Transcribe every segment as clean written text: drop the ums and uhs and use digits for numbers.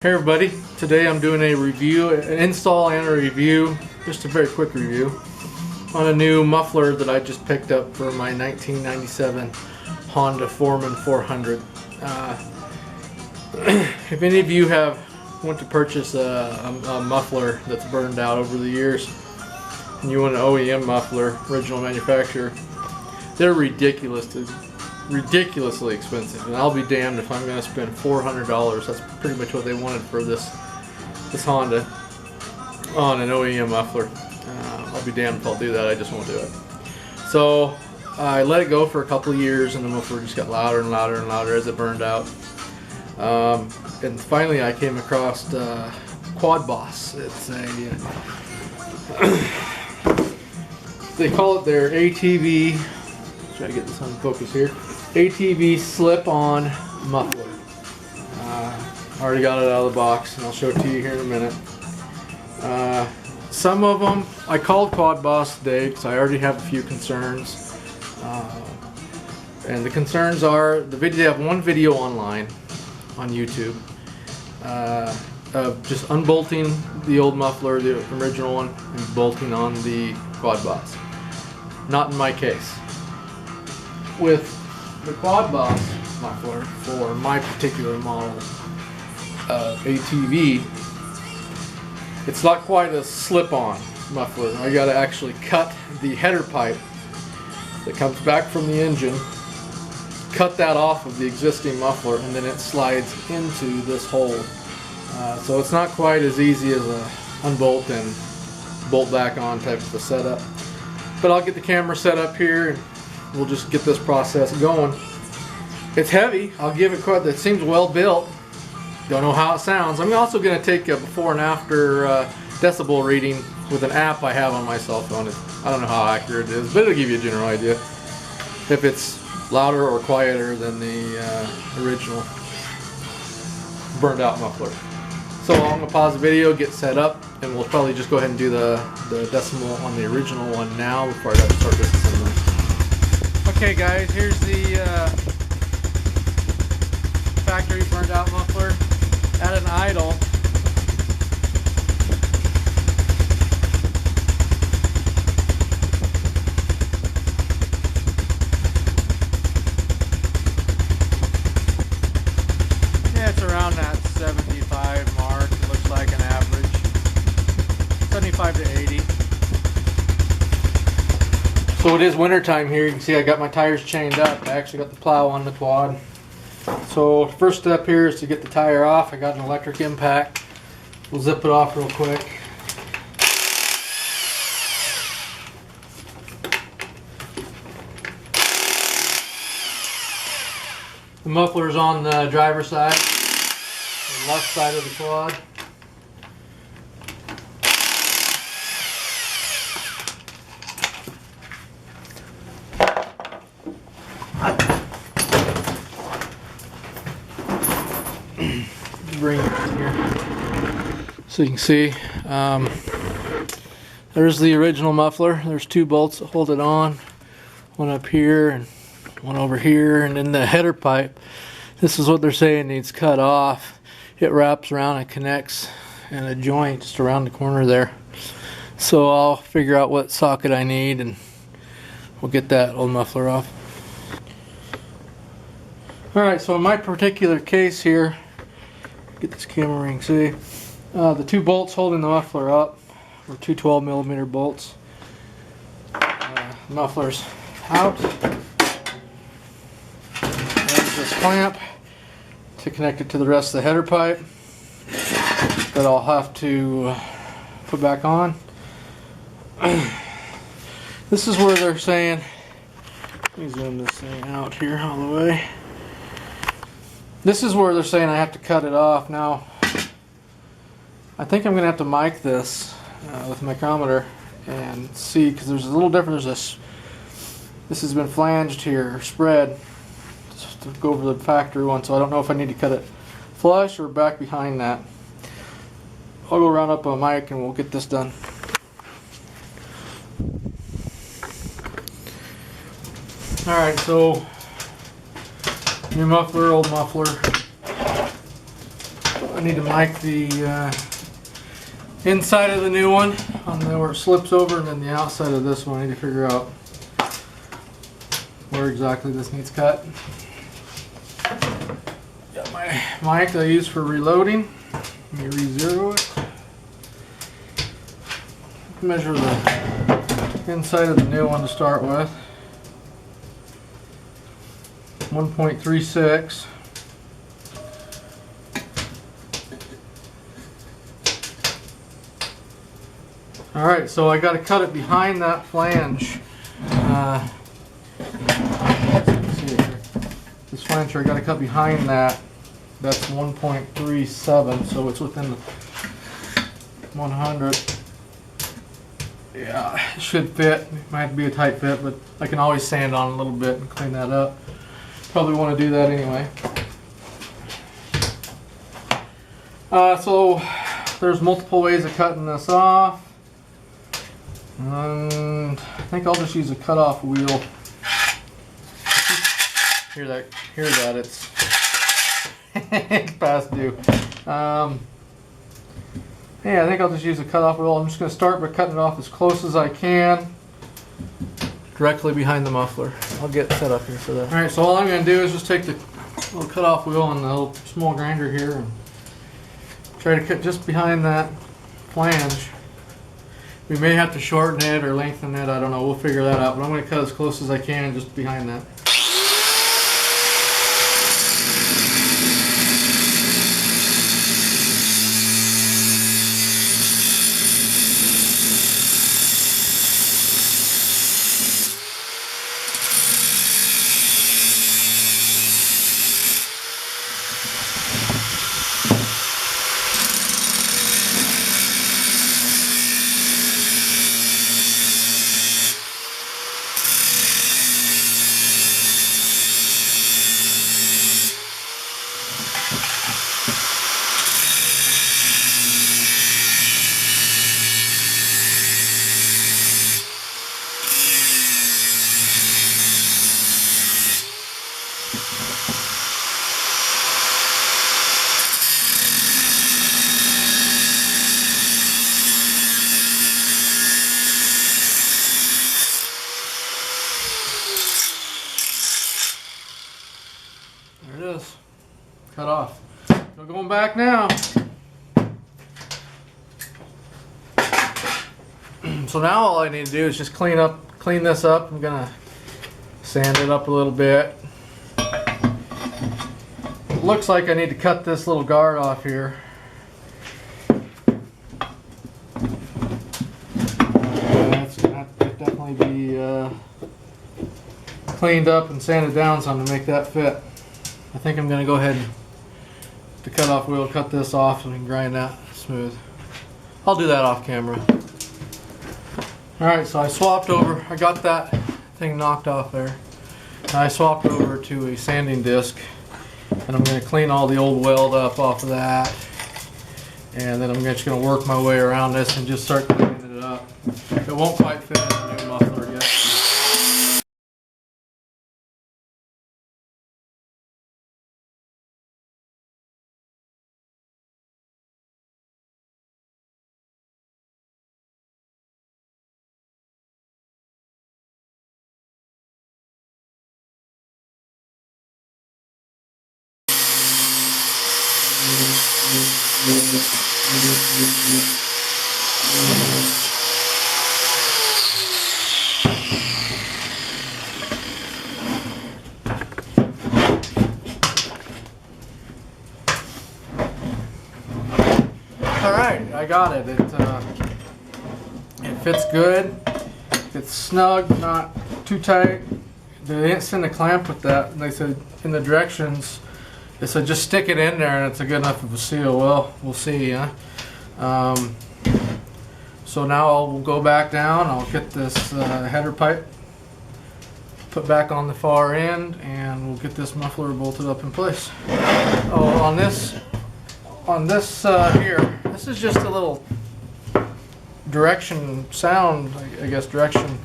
Hey everybody, today I'm doing a review, an install and a review, just a very quick review, on a new muffler that I just picked up for my 1997 Honda Foreman 400. If any of you want to purchase a muffler that's burned out over the years, and you want an OEM muffler, original manufacturer, they're ridiculously expensive, and I'll be damned if I'm going to spend $400. That's pretty much what they wanted for this Honda on an OEM muffler. I'll be damned if I'll do that. I just won't do it. So I let it go for a couple of years, and the muffler just got louder and louder and louder as it burned out. And finally I came across Quadboss. It's a they call it their ATV. Try to get this on focus here. ATV slip-on muffler. Already got it out of the box, and I'll show it to you here in a minute. Some of them I called Quadboss today because I already have a few concerns, and the concerns are they have one video online on YouTube of just unbolting the old muffler, the original one, and bolting on the Quadboss. Not in my case. With the Quadboss muffler for my particular model of ATV, it's not quite a slip-on muffler. I gotta actually cut the header pipe that comes back from the engine, cut that off of the existing muffler, and then it slides into this hole. So it's not quite as easy as a unbolt and bolt back on type of a setup. But I'll get the camera set up here and we'll just get this process going. It's heavy. I'll give it credit. It seems well built. Don't know how it sounds. I'm also going to take a before and after decibel reading with an app I have on my cell phone. I don't know how accurate it is, but it'll give you a general idea if it's louder or quieter than the original burned out muffler. So I'm going to pause the video, get set up, and we'll probably just go ahead and do the decimal on the original one now before I start disassembling. Okay guys, here's the factory burned out muffler at an idle. Yeah, it's around that 75 mark. It looks like an average. 75 to 80. So it is winter time here. You can see I got my tires chained up. I actually got the plow on the quad. So the first step here is to get the tire off. I got an electric impact. We'll zip it off real quick. The muffler is on the driver's side, the left side of the quad. Bring it here so you can see. There's the original muffler. There's two bolts that hold it on, one up here and one over here, and then the header pipe, this is what they're saying needs cut off. It wraps around and connects in a joint just around the corner there. So I'll figure out what socket I need and we'll get that old muffler off. Alright, so in my particular case here, get this camera ring, see? The two bolts holding the muffler up are two 12mm bolts. Muffler's out. There's this clamp to connect it to the rest of the header pipe that I'll have to put back on. This is where they're saying, let me zoom this thing out here all the way. This is where they're saying I have to cut it off. Now, I think I'm going to have to mic this with a micrometer and see, because there's a little difference. This has been flanged here, spread, just to go over the factory one, so I don't know if I need to cut it flush or back behind that. I'll go round up a mic and we'll get this done. Alright, so new muffler, old muffler. I need to mic the inside of the new one on there where it slips over, and then the outside of this one. I need to figure out where exactly this needs cut. Got my mic that I use for reloading. Let me re-zero it. Measure the inside of the new one to start with. 1.36. Alright, so I got to cut it behind that flange. Let's see here. This flange here, I got to cut behind that. That's 1.37, so it's within the 100. Yeah, it should fit. It might have to be a tight fit, but I can always sand on a little bit and clean that up. Probably want to do that anyway. So there's multiple ways of cutting this off. I think I'll just use a cutoff wheel. Hear that? It's it's past due. Yeah, I think I'll just use a cutoff wheel. I'm just going to start by cutting it off as close as I can, directly behind the muffler. I'll get set up here for that. All right, so all I'm going to do is just take the little cutoff wheel and the little small grinder here and try to cut just behind that flange. We may have to shorten it or lengthen it, I don't know, we'll figure that out, but I'm going to cut as close as I can just behind that. There it is. Cut off. So going back now. So now all I need to do is just clean this up. I'm gonna sand it up a little bit. It looks like I need to cut this little guard off here. That's gonna have to definitely be cleaned up and sanded down some to make that fit. I think I'm gonna go ahead and the cutoff wheel, cut this off so we can grind that smooth. I'll do that off camera. Alright, so I swapped over, I got that thing knocked off there. I swapped over to a sanding disc and I'm going to clean all the old weld up off of that. And then I'm just going to work my way around this and just start cleaning it up. It won't quite fit in the new muffler yet. Alright, I got it. It fits good. It's snug, not too tight. They didn't send a clamp with that. And they said in the directions, they said just stick it in there and it's a good enough of a seal. Well, we'll see, yeah. So now I'll go back down. I'll get this header pipe put back on the far end, and we'll get this muffler bolted up in place. Oh, on this here, this is just a little direction sound, I guess direction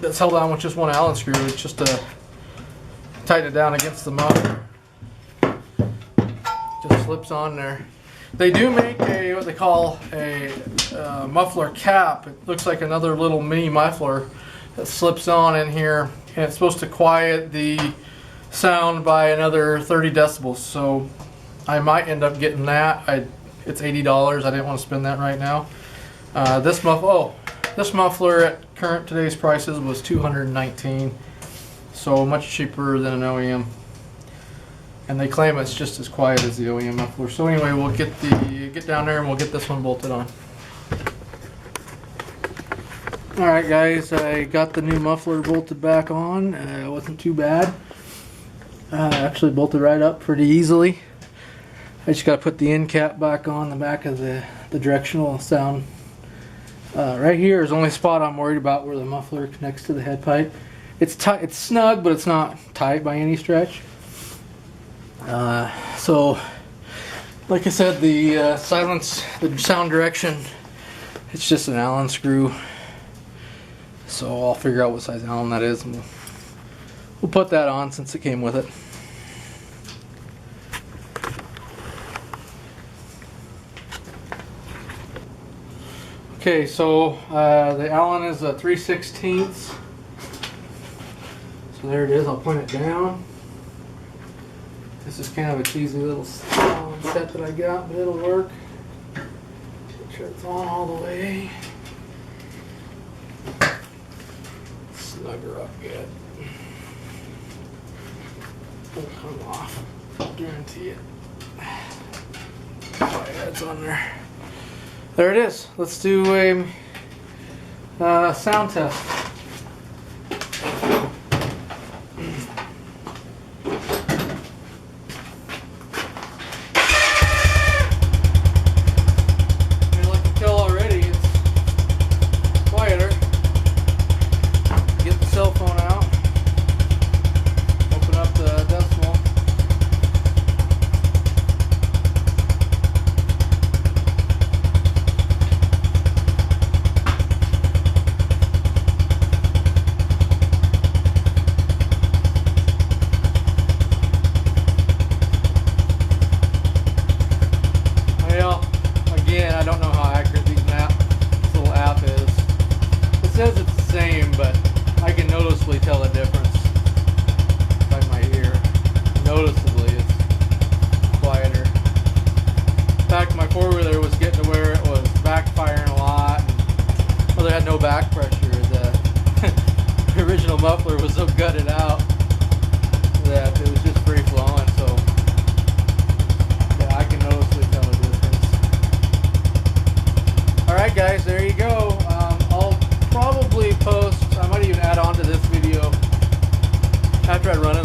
that's held on with just one Allen screw. It's just to tighten it down against the muffler. Just slips on there. They do make a what they call a muffler cap. It looks like another little mini muffler that slips on in here, and it's supposed to quiet the sound by another 30 decibels. So I might end up getting that. It's $80. I didn't want to spend that right now. This muffler at today's prices was $219, so much cheaper than an OEM. And they claim it's just as quiet as the OEM muffler. So anyway, we'll get down there and we'll get this one bolted on. All right, guys, I got the new muffler bolted back on. It wasn't too bad. Actually bolted right up pretty easily. I just got to put the end cap back on the back of the directional sound. Right here is the only spot I'm worried about, where the muffler connects to the head pipe. It's tight, it's snug, but it's not tight by any stretch. So, like I said, the sound direction, it's just an Allen screw. So I'll figure out what size Allen that is, and we'll put that on since it came with it. Okay, so the Allen is a 3/16. So there it is. I'll point it down. This is kind of a cheesy little set that I got, but it'll work. Make sure it's on all the way. Snug her up good. Won't come off. I'll guarantee it. Oh yeah, it's on there. There it is. Let's do a sound test. Like you tell already, it's quieter. Get the cell phone out. Open up the decimal. Again, I don't know how accurate this little app is. It says it's the same, but I can noticeably tell a difference by my ear. Noticeably, it's quieter. In fact, my four-wheeler was getting to where it was backfiring a lot. Well, there had no back pressure. The original muffler was so gutted out that it was just free flowing. So yeah, I can noticeably tell a difference. Alright guys, there you go. I'll probably post, I might even add on to this video after I run it